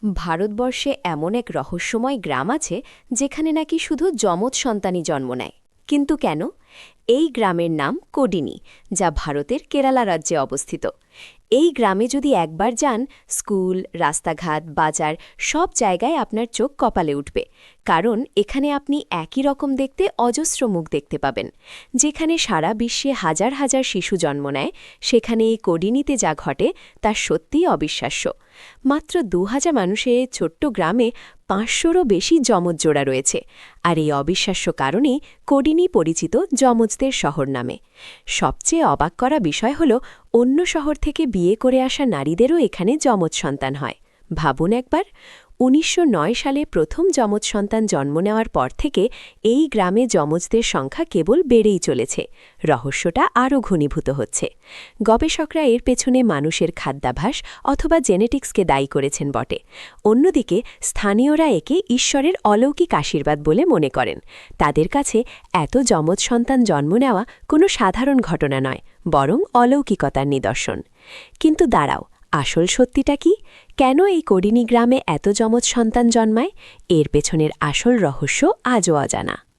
ভারতবর্ষে এমন এক রহস্যময় গ্রাম আছে যেখানে নাকি শুধু যমজ সন্তানই জন্ম নেয়। কিন্তু কেন? এই গ্রামের নাম কোডিনি, যা ভারতের কেরালা রাজ্যে অবস্থিত। এই গ্রামে যদি একবার যান, স্কুল, রাস্তাঘাট, বাজার সব জায়গায় আপনার চোখ কপালে উঠবে, কারণ এখানে আপনি একই রকম দেখতে অজস্র মুখ দেখতে পাবেন। যেখানে সারা বিশ্বে হাজার হাজার শিশু জন্ম নেয়, সেখানে এই কোডিনিতে যা ঘটে তা সত্যিই অবিশ্বাস্য। মাত্র ২০০০ মানুষের এই ছোট্ট গ্রামে ৫০০রও বেশি যমজ জোড়া রয়েছে, আর এই অবিশ্বাস্য কারণে কোডিনি পরিচিত যমজদের শহর নামে। সবচেয়ে অবাক করা বিষয় হল, অন্য শহর থেকে বিয়ে করে আসা নারীদেরও এখানে যমজ সন্তান হয়। ভাবুন একবার, ১৯০৯ সালে প্রথম যমজ সন্তান জন্ম নেওয়ার পর থেকে এই গ্রামে যমজদের সংখ্যা কেবল বেড়েই চলেছে। রহস্যটা আরও ঘনীভূত হচ্ছে। গবেষকরা এর পেছনে মানুষের খাদ্যাভ্যাস অথবা জেনেটিক্সকে দায়ী করেছেন বটে। অন্যদিকে স্থানীয়রা একে ঈশ্বরের অলৌকিক আশীর্বাদ বলে মনে করেন। তাদের কাছে এত যমজ সন্তান জন্ম নেওয়া কোনো সাধারণ ঘটনা নয়, বরং অলৌকিকতার নিদর্শন। কিন্তু দাঁড়াও, আসল সত্যিটা কি? কেন এই কোডিনি গ্রামে এত যমজ সন্তান জন্মায়? এর পেছনের আসল রহস্য আজও অজানা।